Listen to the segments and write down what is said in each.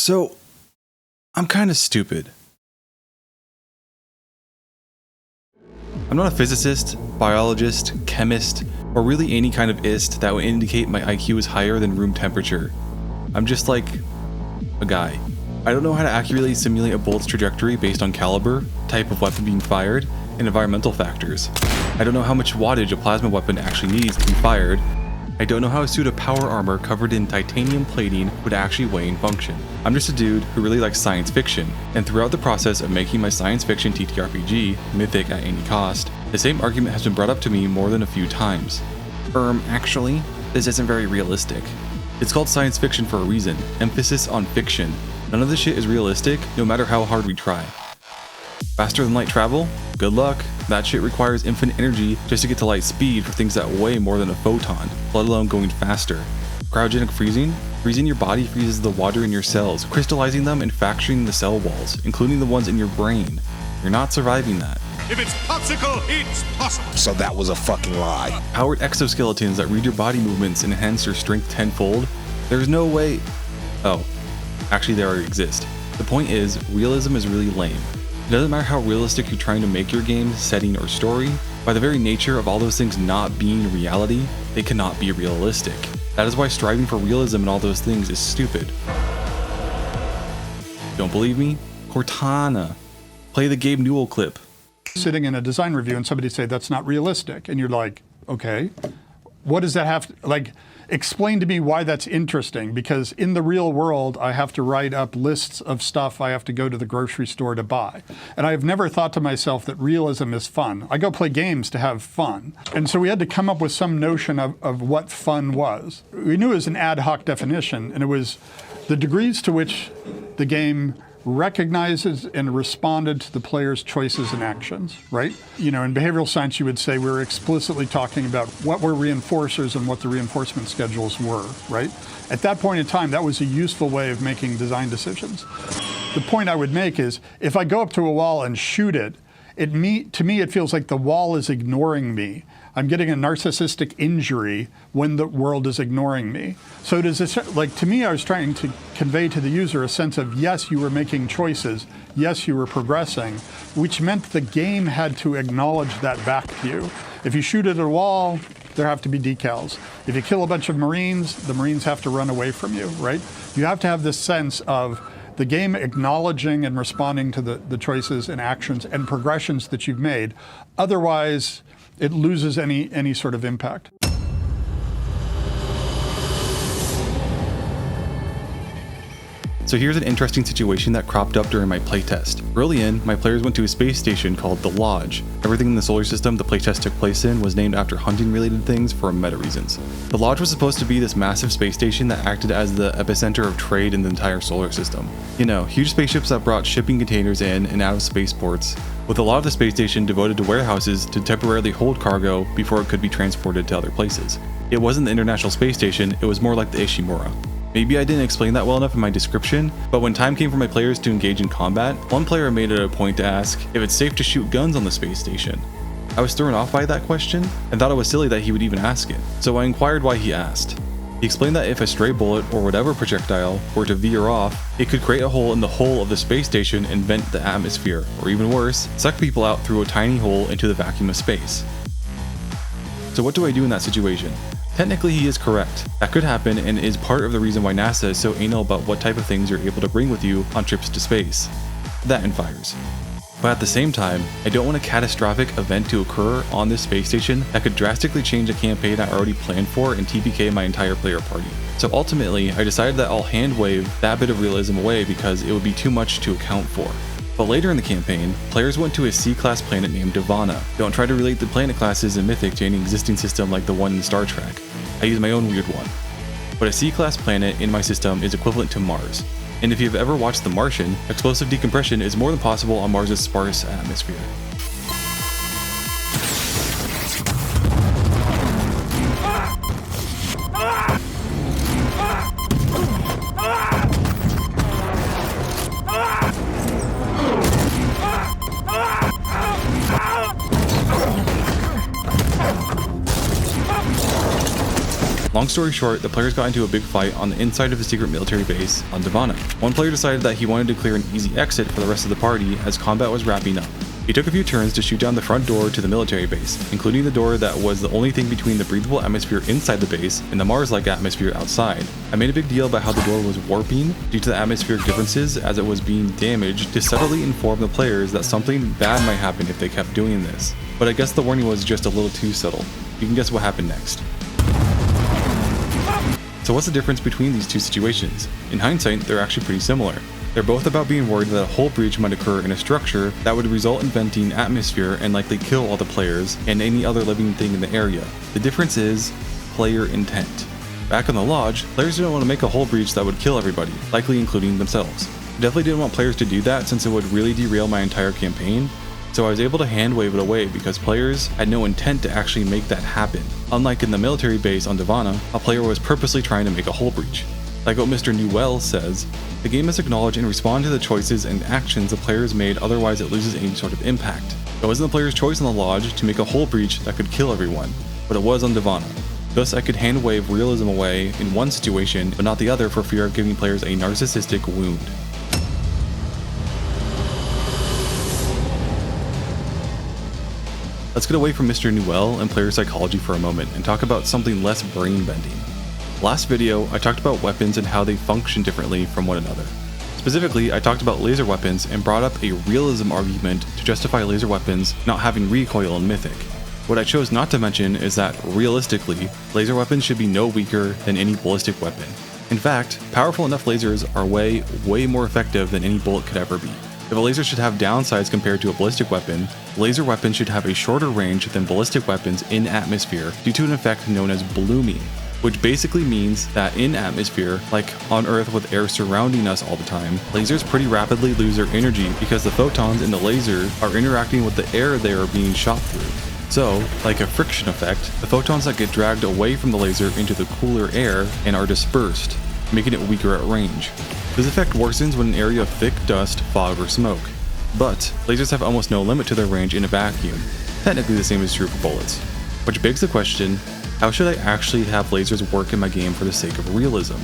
So, I'm kind of stupid. I'm not a physicist, biologist, chemist, or really any kind of ist that would indicate my IQ is higher than room temperature. I'm just like a guy. I don't know how to accurately simulate a bullet's trajectory based on caliber, type of weapon being fired, and environmental factors. I don't know how much wattage a plasma weapon actually needs to be fired. I don't know how a suit of power armor covered in titanium plating would actually weigh and function. I'm just a dude who really likes science fiction, and throughout the process of making my science fiction TTRPG, Mythic at any cost, the same argument has been brought up to me more than a few times. Actually, this isn't very realistic. It's called science fiction for a reason, emphasis on fiction. None of this shit is realistic, no matter how hard we try. Faster than light travel? Good luck. That shit requires infinite energy just to get to light speed for things that weigh more than a photon, let alone going faster. Cryogenic freezing? Freezing your body freezes the water in your cells, crystallizing them and fracturing the cell walls, including the ones in your brain. You're not surviving that. If it's popsicle, it's possible. So that was a fucking lie. Powered exoskeletons that read your body movements and enhance your strength tenfold? There's no way. Oh, actually they already exist. The point is, realism is really lame. It doesn't matter how realistic you're trying to make your game, setting, or story. By the very nature of all those things not being reality, they cannot be realistic. That is why striving for realism in all those things is stupid. Don't believe me? Cortana. Play the Gabe Newell clip. Sitting in a design review and somebody say that's not realistic, and you're like, okay, what does that have to, like, explain to me why that's interesting, because in the real world I have to write up lists of stuff I have to go to the grocery store to buy. And I've never thought to myself that realism is fun. I go play games to have fun. And so we had to come up with some notion of what fun was. We knew it was an ad hoc definition, and it was the degrees to which the game recognizes and responded to the player's choices and actions, right? You know, in behavioral science, you would say we're explicitly talking about what were reinforcers and what the reinforcement schedules were, right? At that point in time, that was a useful way of making design decisions. The point I would make is, if I go up to a wall and shoot it, to me, it feels like the wall is ignoring me. I'm getting a narcissistic injury when the world is ignoring me. So it is like, to me, I was trying to convey to the user a sense of, yes, you were making choices, yes, you were progressing, which meant the game had to acknowledge that back to you. If you shoot at a wall, there have to be decals. If you kill a bunch of Marines, the Marines have to run away from you, right? You have to have this sense of the game acknowledging and responding to the choices and actions and progressions that you've made. Otherwise, it loses any sort of impact. So here's an interesting situation that cropped up during my playtest. Early in, my players went to a space station called the Lodge. Everything in the solar system the playtest took place in was named after hunting-related things for meta reasons. The Lodge was supposed to be this massive space station that acted as the epicenter of trade in the entire solar system. You know, huge spaceships that brought shipping containers in and out of spaceports, with a lot of the space station devoted to warehouses to temporarily hold cargo before it could be transported to other places. It wasn't the International Space Station, it was more like the Ishimura. Maybe I didn't explain that well enough in my description, but when time came for my players to engage in combat, one player made it a point to ask if it's safe to shoot guns on the space station. I was thrown off by that question and thought it was silly that he would even ask it, so I inquired why he asked. He explained that if a stray bullet or whatever projectile were to veer off, it could create a hole in the hull of the space station and vent the atmosphere, or even worse, suck people out through a tiny hole into the vacuum of space. So what do I do in that situation? Technically, he is correct. That could happen and is part of the reason why NASA is so anal about what type of things you're able to bring with you on trips to space. That and fires. But at the same time, I don't want a catastrophic event to occur on this space station that could drastically change a campaign I already planned for and TPK my entire player party. So ultimately, I decided that I'll hand wave that bit of realism away because it would be too much to account for. But later in the campaign, players went to a C-class planet named Divana. Don't try to relate the planet classes in Mythic to any existing system like the one in Star Trek. I use my own weird one. But a C-class planet in my system is equivalent to Mars. And if you've ever watched The Martian, explosive decompression is more than possible on Mars' sparse atmosphere. Long story short, the players got into a big fight on the inside of the secret military base on Devana. One player decided that he wanted to clear an easy exit for the rest of the party as combat was wrapping up. He took a few turns to shoot down the front door to the military base, including the door that was the only thing between the breathable atmosphere inside the base and the Mars-like atmosphere outside. I made a big deal about how the door was warping due to the atmospheric differences as it was being damaged to subtly inform the players that something bad might happen if they kept doing this. But I guess the warning was just a little too subtle. You can guess what happened next. So what's the difference between these two situations? In hindsight, they're actually pretty similar. They're both about being worried that a hull breach might occur in a structure that would result in venting atmosphere and likely kill all the players and any other living thing in the area. The difference is player intent. Back on the Lodge, players didn't want to make a hull breach that would kill everybody, likely including themselves. I definitely didn't want players to do that since it would really derail my entire campaign, so I was able to hand wave it away because players had no intent to actually make that happen. Unlike in the military base on Devana, a player was purposely trying to make a hull breach. Like what Mr. Newell says, the game must acknowledge and respond to the choices and actions the players made, otherwise it loses any sort of impact. It wasn't the player's choice on the Lodge to make a hull breach that could kill everyone, but it was on Devana. Thus I could hand wave realism away in one situation, but not the other for fear of giving players a narcissistic wound. Let's get away from Mr. Newell and player psychology for a moment and talk about something less brain-bending. Last video, I talked about weapons and how they function differently from one another. Specifically, I talked about laser weapons and brought up a realism argument to justify laser weapons not having recoil in Mythic. What I chose not to mention is that, realistically, laser weapons should be no weaker than any ballistic weapon. In fact, powerful enough lasers are way more effective than any bullet could ever be. If a laser should have downsides compared to a ballistic weapon, laser weapons should have a shorter range than ballistic weapons in atmosphere due to an effect known as blooming, which basically means that in atmosphere, like on Earth with air surrounding us all the time, lasers pretty rapidly lose their energy because the photons in the laser are interacting with the air they are being shot through. So, like a friction effect, the photons that get dragged away from the laser into the cooler air and are dispersed, making it weaker at range. This effect worsens when an area of thick dust, fog, or smoke. But lasers have almost no limit to their range in a vacuum. Technically the same is true for bullets. Which begs the question, how should I actually have lasers work in my game for the sake of realism?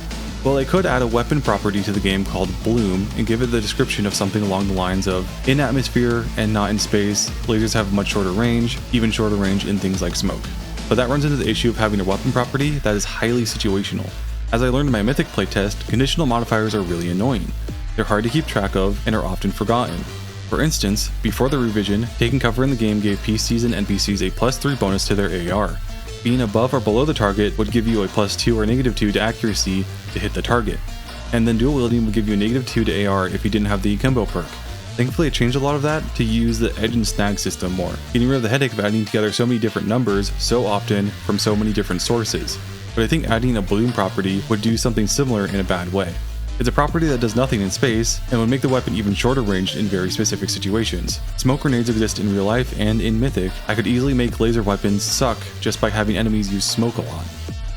Well, I could add a weapon property to the game called Bloom and give it the description of something along the lines of, in atmosphere and not in space, lasers have much shorter range, even shorter range in things like smoke. But that runs into the issue of having a weapon property that is highly situational. As I learned in my Mythic playtest, conditional modifiers are really annoying. They're hard to keep track of and are often forgotten. For instance, before the revision, taking cover in the game gave PCs and NPCs a +3 bonus to their AR. Being above or below the target would give you a +2 or -2 to accuracy to hit the target. And then dual wielding would give you a -2 to AR if you didn't have the Akimbo perk. Thankfully I changed a lot of that to use the edge and snag system more, getting rid of the headache of adding together so many different numbers so often from so many different sources. But I think adding a bloom property would do something similar in a bad way. It's a property that does nothing in space and would make the weapon even shorter ranged in very specific situations. Smoke grenades exist in real life and in Mythic. I could easily make laser weapons suck just by having enemies use smoke a lot.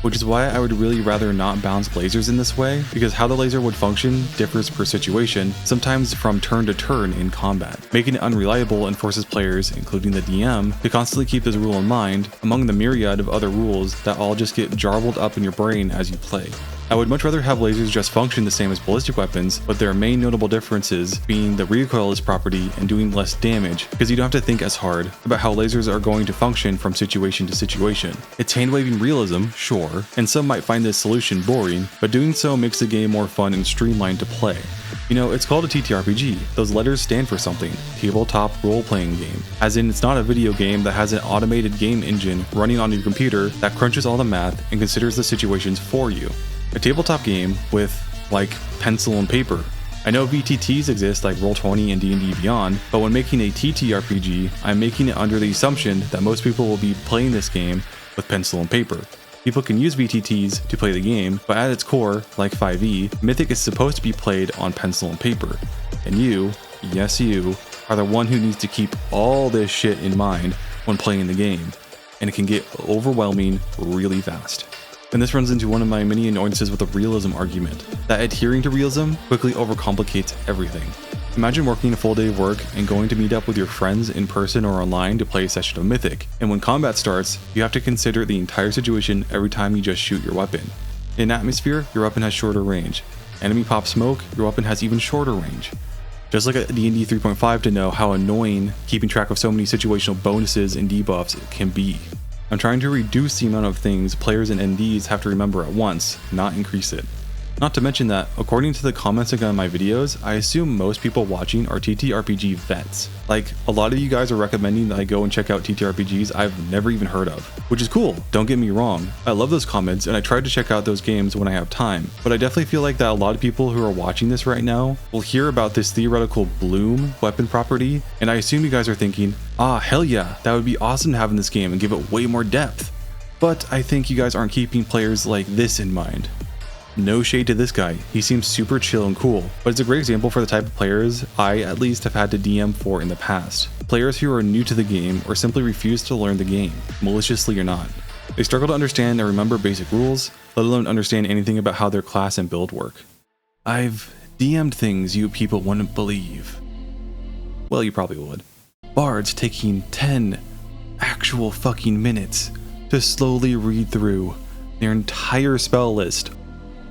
Which is why I would really rather not balance lasers in this way, because how the laser would function differs per situation, sometimes from turn to turn in combat, making it unreliable and forces players, including the DM, to constantly keep this rule in mind, among the myriad of other rules that all just get jarbled up in your brain as you play. I would much rather have lasers just function the same as ballistic weapons, but their main notable differences being the recoilless property and doing less damage, because you don't have to think as hard about how lasers are going to function from situation to situation. It's hand-waving realism, sure, and some might find this solution boring, but doing so makes the game more fun and streamlined to play. You know, it's called a TTRPG. Those letters stand for something. Tabletop role-playing game. As in, it's not a video game that has an automated game engine running on your computer that crunches all the math and considers the situations for you. A tabletop game with, like, pencil and paper. I know VTTs exist like Roll20 and D&D Beyond, but when making a TTRPG, I'm making it under the assumption that most people will be playing this game with pencil and paper. People can use VTTs to play the game, but at its core, like 5e, Mythic is supposed to be played on pencil and paper. And you, yes you, are the one who needs to keep all this shit in mind when playing the game, and it can get overwhelming really fast. And this runs into one of my many annoyances with the realism argument, that adhering to realism quickly overcomplicates everything. Imagine working a full day of work and going to meet up with your friends in person or online to play a session of Mythic, and when combat starts, you have to consider the entire situation every time you just shoot your weapon. In Atmosphere, your weapon has shorter range. Enemy pop smoke, your weapon has even shorter range. Just like a D&D 3.5 to know how annoying keeping track of so many situational bonuses and debuffs can be. I'm trying to reduce the amount of things players and NDs have to remember at once, not increase it. Not to mention that, according to the comments on my videos, I assume most people watching are TTRPG vets. Like, a lot of you guys are recommending that I go and check out TTRPGs I've never even heard of, which is cool, don't get me wrong. I love those comments and I try to check out those games when I have time, but I definitely feel like that a lot of people who are watching this right now will hear about this theoretical bloom weapon property, and I assume you guys are thinking, ah, hell yeah, that would be awesome to have in this game and give it way more depth. But I think you guys aren't keeping players like this in mind. No shade to this guy, he seems super chill and cool, but it's a great example for the type of players I at least have had to DM for in the past. Players who are new to the game or simply refuse to learn the game, maliciously or not. They struggle to understand and remember basic rules, let alone understand anything about how their class and build work. I've DM'd things you people wouldn't believe. Well, you probably would. Bards taking 10 actual fucking minutes to slowly read through their entire spell list.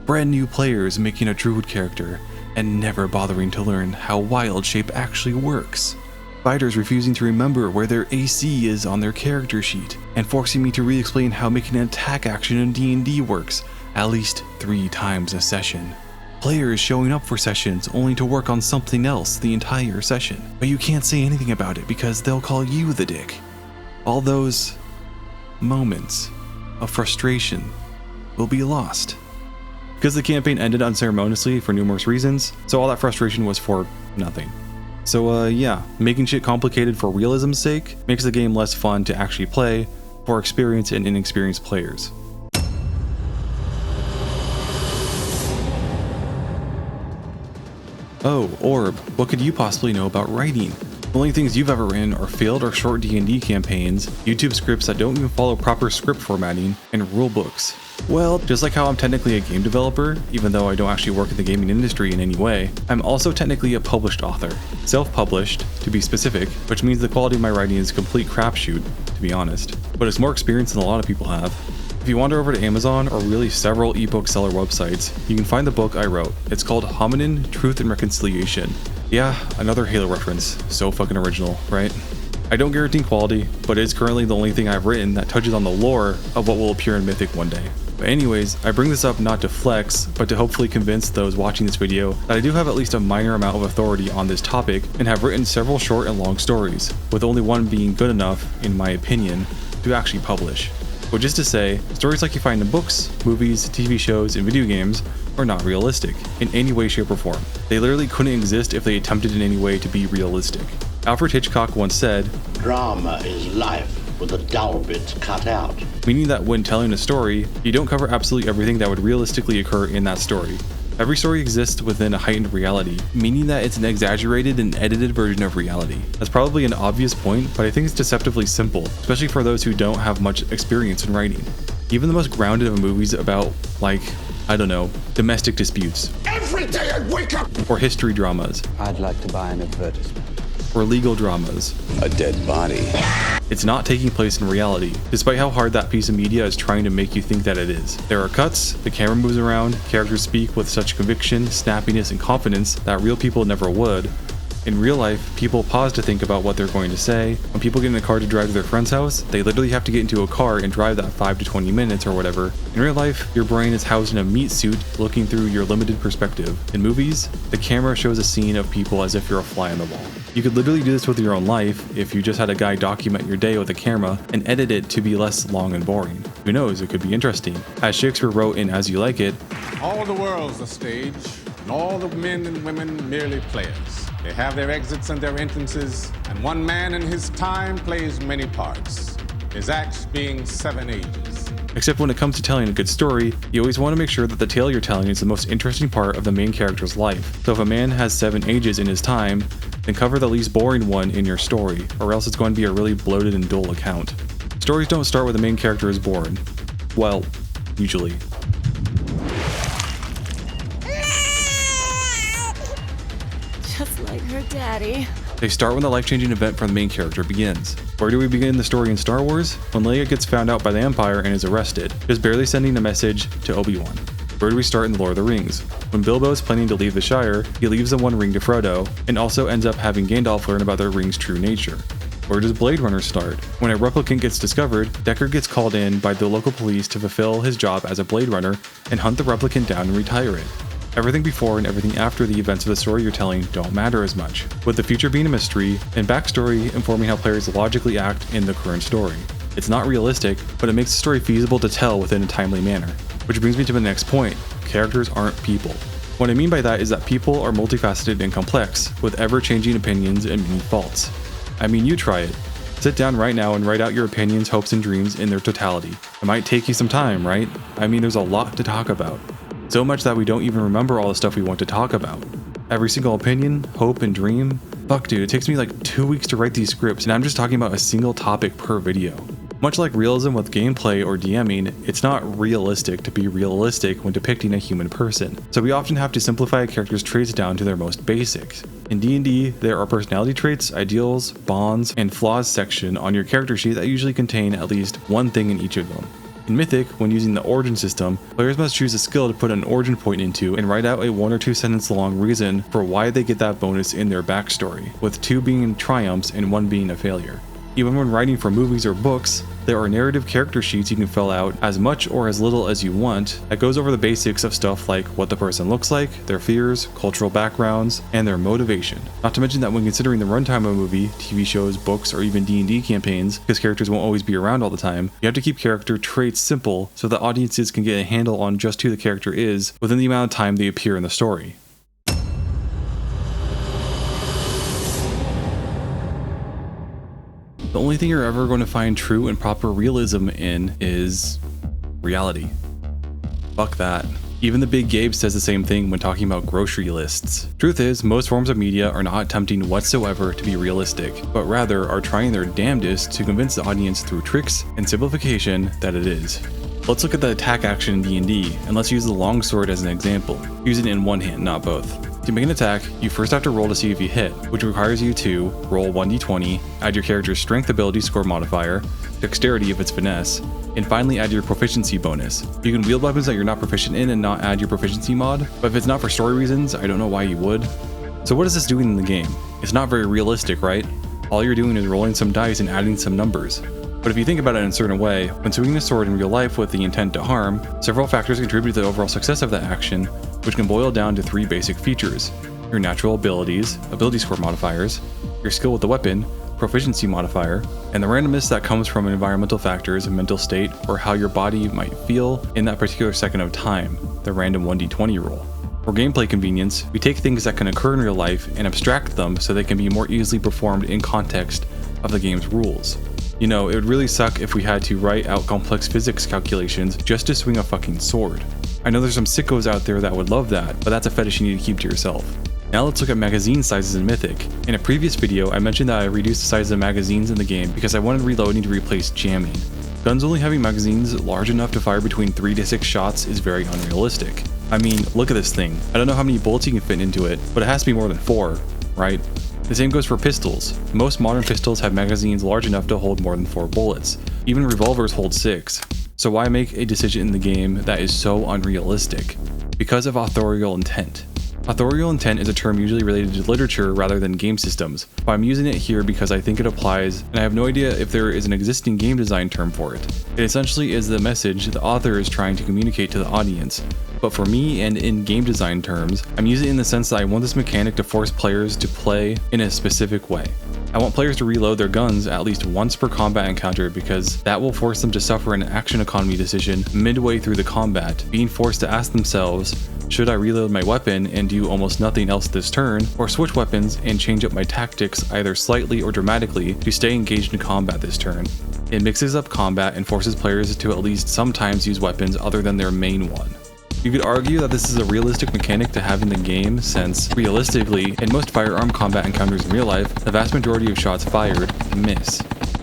Brand new players making a druid character and never bothering to learn how wild shape actually works. Fighters refusing to remember where their AC is on their character sheet and forcing me to re-explain how making an attack action in D&D works at least 3 times a session. Players showing up for sessions only to work on something else the entire session, but you can't say anything about it because they'll call you the dick. All those moments of frustration will be lost. Because the campaign ended unceremoniously for numerous reasons, so all that frustration was for nothing. So yeah, making shit complicated for realism's sake makes the game less fun to actually play for experienced and inexperienced players. Oh, Orb, what could you possibly know about writing? The only things you've ever written are failed or short D&D campaigns, YouTube scripts that don't even follow proper script formatting, and rule books. Well, just like how I'm technically a game developer, even though I don't actually work in the gaming industry in any way, I'm also technically a published author. Self-published, to be specific, which means the quality of my writing is a complete crapshoot, to be honest. But it's more experience than a lot of people have. If you wander over to Amazon or really several ebook seller websites, you can find the book I wrote. It's called Hominin, Truth and Reconciliation. Yeah, another Halo reference. So fucking original, right? I don't guarantee quality, but it is currently the only thing I've written that touches on the lore of what will appear in Mythic one day. But anyways, I bring this up not to flex, but to hopefully convince those watching this video that I do have at least a minor amount of authority on this topic and have written several short and long stories, with only one being good enough, in my opinion, to actually publish. Which is to say, stories like you find in books, movies, TV shows, and video games are not realistic, in any way, shape, or form. They literally couldn't exist if they attempted in any way to be realistic. Alfred Hitchcock once said, "Drama is life with the dull bits cut out." Meaning that when telling a story, you don't cover absolutely everything that would realistically occur in that story. Every story exists within a heightened reality, meaning that it's an exaggerated and edited version of reality. That's probably an obvious point, but I think it's deceptively simple, especially for those who don't have much experience in writing. Even the most grounded of movies about, like, I don't know, domestic disputes. Every day I wake up! Or history dramas. I'd like to buy an advertisement. Or legal dramas. A dead body. It's not taking place in reality, despite how hard that piece of media is trying to make you think that it is. There are cuts, the camera moves around, characters speak with such conviction, snappiness, and confidence that real people never would. In real life, people pause to think about what they're going to say. When people get in a car to drive to their friend's house, they literally have to get into a car and drive that 5 to 20 minutes or whatever. In real life, your brain is housed in a meat suit looking through your limited perspective. In movies, the camera shows a scene of people as if you're a fly on the wall. You could literally do this with your own life if you just had a guy document your day with a camera and edit it to be less long and boring. Who knows, it could be interesting. As Shakespeare wrote in As You Like It, "All the world's a stage, and all the men and women merely players. They have their exits and their entrances, and one man in his time plays many parts, his acts being 7 ages." Except when it comes to telling a good story, you always want to make sure that the tale you're telling is the most interesting part of the main character's life. So if a man has 7 ages in his time, then cover the least boring one in your story, or else it's going to be a really bloated and dull account. Stories don't start when the main character is born. Well, usually. Just like her Daddy. They start when the life-changing event for the main character begins. Where do we begin the story in Star Wars? When Leia gets found out by the Empire and is arrested, just barely sending a message to Obi-Wan. Where do we start in The Lord of the Rings? When Bilbo is planning to leave the Shire, he leaves the One Ring to Frodo, and also ends up having Gandalf learn about the ring's true nature. Where does Blade Runner start? When a replicant gets discovered, Deckard gets called in by the local police to fulfill his job as a Blade Runner and hunt the replicant down and retire it. Everything before and everything after the events of the story you're telling don't matter as much, with the future being a mystery and backstory informing how players logically act in the current story. It's not realistic, but it makes the story feasible to tell within a timely manner. Which brings me to the next point: characters aren't people. What I mean by that is that people are multifaceted and complex, with ever-changing opinions and many faults. I mean, you try it. Sit down right now and write out your opinions, hopes, and dreams in their totality. It might take you some time, right? I mean, there's a lot to talk about. So much that we don't even remember all the stuff we want to talk about. Every single opinion, hope, and dream. Fuck dude, it takes me like 2 weeks to write these scripts, and I'm just talking about a single topic per video. Much like realism with gameplay or DMing, it's not realistic to be realistic when depicting a human person. So we often have to simplify a character's traits down to their most basics. In D&D, there are personality traits, ideals, bonds, and flaws section on your character sheet that usually contain at least one thing in each of them. In Mythic, when using the origin system, players must choose a skill to put an origin point into and write out a 1 or 2 sentence long reason for why they get that bonus in their backstory, with 2 being triumphs and 1 being a failure. Even when writing for movies or books, there are narrative character sheets you can fill out as much or as little as you want that goes over the basics of stuff like what the person looks like, their fears, cultural backgrounds, and their motivation. Not to mention that when considering the runtime of a movie, TV shows, books, or even D&D campaigns, because characters won't always be around all the time, you have to keep character traits simple so that audiences can get a handle on just who the character is within the amount of time they appear in the story. The only thing you're ever going to find true and proper realism in is reality. Fuck that. Even the Big Gabe says the same thing when talking about grocery lists. Truth is, most forms of media are not attempting whatsoever to be realistic, but rather are trying their damnedest to convince the audience through tricks and simplification that it is. Let's look at the attack action in D&D, and let's use the longsword as an example. Use it in one hand, not both. To make an attack, you first have to roll to see if you hit, which requires you to roll 1d20, add your character's strength ability score modifier, dexterity if it's finesse, and finally add your proficiency bonus. You can wield weapons that you're not proficient in and not add your proficiency mod, but if it's not for story reasons, I don't know why you would. So what is this doing in the game? It's not very realistic, right? All you're doing is rolling some dice and adding some numbers. But if you think about it in a certain way, when swinging a sword in real life with the intent to harm, several factors contribute to the overall success of that action, which can boil down to 3 basic features: your natural abilities, ability score modifiers, your skill with the weapon, proficiency modifier, and the randomness that comes from environmental factors, mental state, or how your body might feel in that particular second of time, the random 1d20 roll. For gameplay convenience, we take things that can occur in real life and abstract them so they can be more easily performed in context of the game's rules. You know, it would really suck if we had to write out complex physics calculations just to swing a fucking sword. I know there's some sickos out there that would love that, but that's a fetish you need to keep to yourself. Now let's look at magazine sizes in Mythic. In a previous video, I mentioned that I reduced the size of magazines in the game because I wanted reloading to replace jamming. Guns only having magazines large enough to fire between 3 to 6 shots is very unrealistic. I mean, look at this thing. I don't know how many bullets you can fit into it, but it has to be more than 4, right? The same goes for pistols. Most modern pistols have magazines large enough to hold more than 4 bullets. Even revolvers hold 6. So why make a decision in the game that is so unrealistic? Because of authorial intent. Authorial intent is a term usually related to literature rather than game systems, but I'm using it here because I think it applies, and I have no idea if there is an existing game design term for it. It essentially is the message the author is trying to communicate to the audience. But for me, and in game design terms, I'm using it in the sense that I want this mechanic to force players to play in a specific way. I want players to reload their guns at least once per combat encounter because that will force them to suffer an action economy decision midway through the combat, being forced to ask themselves, should I reload my weapon and do almost nothing else this turn, or switch weapons and change up my tactics either slightly or dramatically to stay engaged in combat this turn? It mixes up combat and forces players to at least sometimes use weapons other than their main one. You could argue that this is a realistic mechanic to have in the game since, realistically, in most firearm combat encounters in real life, the vast majority of shots fired miss.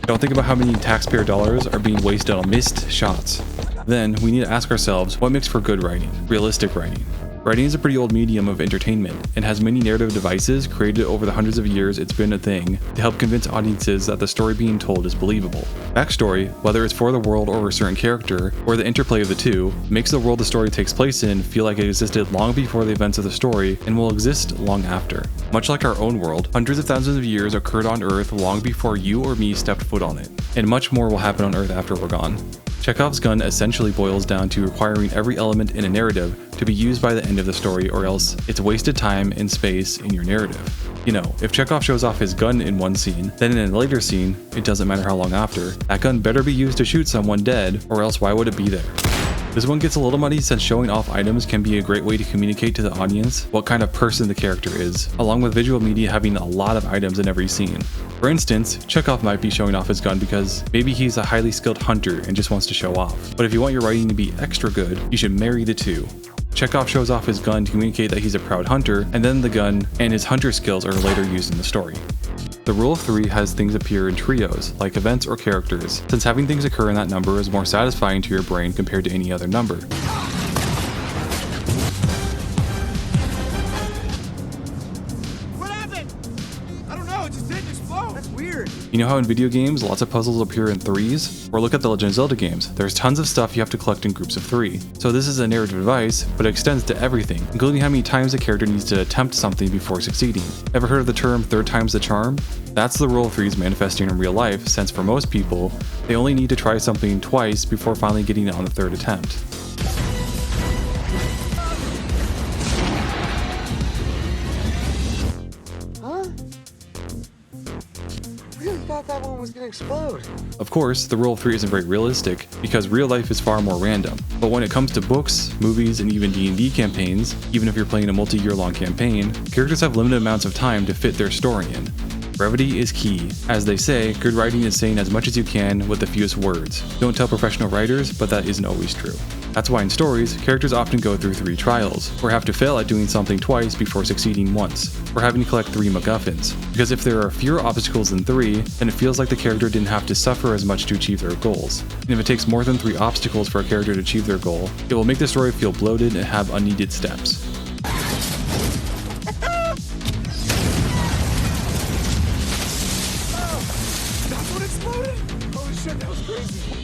Don't think about how many taxpayer dollars are being wasted on missed shots. Then, we need to ask ourselves what makes for good writing, realistic writing. Writing is a pretty old medium of entertainment and has many narrative devices created over the hundreds of years it's been a thing to help convince audiences that the story being told is believable. Backstory, whether it's for the world or a certain character, or the interplay of the two, makes the world the story takes place in feel like it existed long before the events of the story and will exist long after. Much like our own world, hundreds of thousands of years occurred on Earth long before you or me stepped foot on it, and much more will happen on Earth after we're gone. Chekhov's gun essentially boils down to requiring every element in a narrative to be used by the end of the story, or else it's wasted time and space in your narrative. You know, if Chekhov shows off his gun in one scene, then in a later scene, it doesn't matter how long after, that gun better be used to shoot someone dead, or else why would it be there? This one gets a little muddy since showing off items can be a great way to communicate to the audience what kind of person the character is, along with visual media having a lot of items in every scene. For instance, Chekhov might be showing off his gun because maybe he's a highly skilled hunter and just wants to show off. But if you want your writing to be extra good, you should marry the two. Chekhov shows off his gun to communicate that he's a proud hunter, and then the gun and his hunter skills are later used in the story. The rule of 3 has things appear in trios, like events or characters, since having things occur in that number is more satisfying to your brain compared to any other number. What happened? I don't know, it just didn't explode. That's weird. You know how in video games lots of puzzles appear in threes? Or look at the Legend of Zelda games, there's tons of stuff you have to collect in groups of 3. So this is a narrative device, but it extends to everything, including how many times a character needs to attempt something before succeeding. Ever heard of the term third time's the charm? That's the rule of 3's manifesting in real life, since for most people, they only need to try something twice before finally getting it on the third attempt. That one was gonna explode. Of course, the rule of 3 isn't very realistic, because real life is far more random. But when it comes to books, movies, and even D&D campaigns, even if you're playing a multi-year long campaign, characters have limited amounts of time to fit their story in. Brevity is key. As they say, good writing is saying as much as you can with the fewest words. Don't tell professional writers, but that isn't always true. That's why in stories, characters often go through 3 trials, or have to fail at doing something twice before succeeding once, or having to collect 3 MacGuffins. Because if there are fewer obstacles than 3, then it feels like the character didn't have to suffer as much to achieve their goals. And if it takes more than 3 obstacles for a character to achieve their goal, it will make the story feel bloated and have unneeded steps.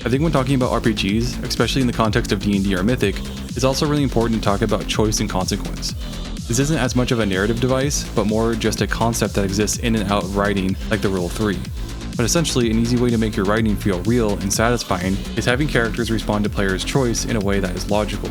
I think when talking about RPGs, especially in the context of D&D or Mythic, it's also really important to talk about choice and consequence. This isn't as much of a narrative device, but more just a concept that exists in and out of writing, like the rule of 3. But essentially, an easy way to make your writing feel real and satisfying is having characters respond to players' choice in a way that is logical.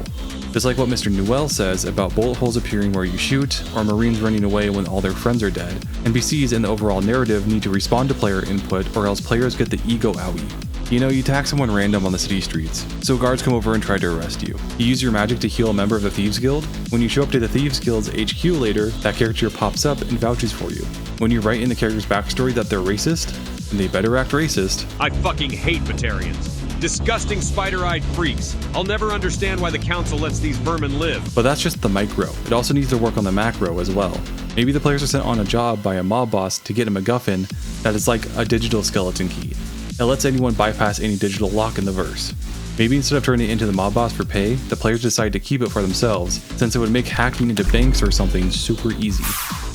Just like what Mr. Newell says about bullet holes appearing where you shoot, or Marines running away when all their friends are dead, NPCs in the overall narrative need to respond to player input or else players get the ego owie. You know, you attack someone random on the city streets, so guards come over and try to arrest you. You use your magic to heal a member of the Thieves Guild. When you show up to the Thieves Guild's HQ later, that character pops up and vouches for you. When you write in the character's backstory that they're racist, and they better act racist. I fucking hate Batarians. Disgusting spider-eyed freaks. I'll never understand why the council lets these vermin live. But that's just the micro. It also needs to work on the macro as well. Maybe the players are sent on a job by a mob boss to get a MacGuffin that is like a digital skeleton key. It lets anyone bypass any digital lock in the verse. Maybe instead of turning it into the mob boss for pay, the players decide to keep it for themselves, since it would make hacking into banks or something super easy.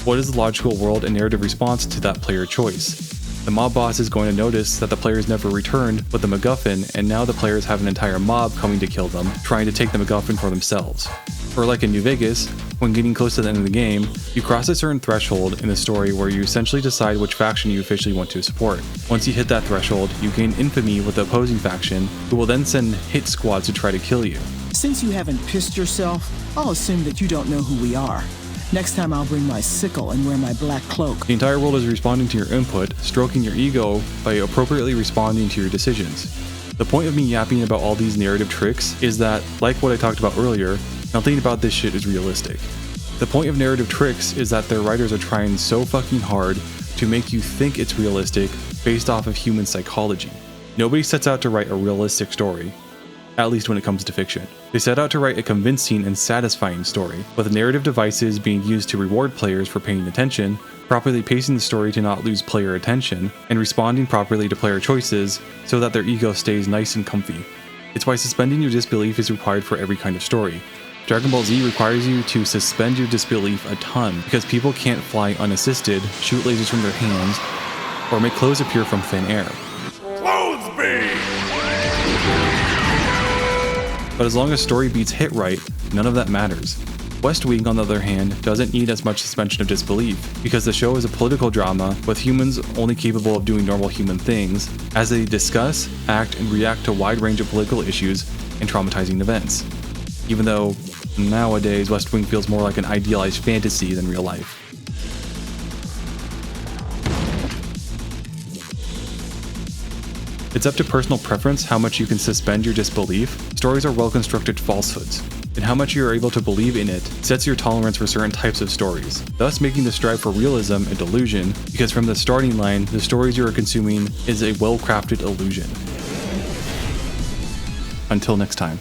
What is the logical world and narrative response to that player choice? The mob boss is going to notice that the players never returned with the MacGuffin, and now the players have an entire mob coming to kill them, trying to take the MacGuffin for themselves. Or like in New Vegas, when getting close to the end of the game, you cross a certain threshold in the story where you essentially decide which faction you officially want to support. Once you hit that threshold, you gain infamy with the opposing faction, who will then send hit squads to try to kill you. Since you haven't pissed yourself, I'll assume that you don't know who we are. Next time I'll bring my sickle and wear my black cloak. The entire world is responding to your input, stroking your ego by appropriately responding to your decisions. The point of me yapping about all these narrative tricks is that, like what I talked about earlier, nothing about this shit is realistic. The point of narrative tricks is that their writers are trying so fucking hard to make you think it's realistic based off of human psychology. Nobody sets out to write a realistic story, at least when it comes to fiction. They set out to write a convincing and satisfying story, with narrative devices being used to reward players for paying attention, properly pacing the story to not lose player attention, and responding properly to player choices so that their ego stays nice and comfy. It's why suspending your disbelief is required for every kind of story. Dragon Ball Z requires you to suspend your disbelief a ton because people can't fly unassisted, shoot lasers from their hands, or make clothes appear from thin air. But as long as story beats hit right, none of that matters. West Wing, on the other hand, doesn't need as much suspension of disbelief, because the show is a political drama with humans only capable of doing normal human things, as they discuss, act, and react to a wide range of political issues and traumatizing events. Even though, nowadays, West Wing feels more like an idealized fantasy than real life. It's up to personal preference how much you can suspend your disbelief. Stories are well-constructed falsehoods, and how much you are able to believe in it sets your tolerance for certain types of stories, thus making the strive for realism a delusion, because from the starting line, the stories you are consuming is a well-crafted illusion. Until next time.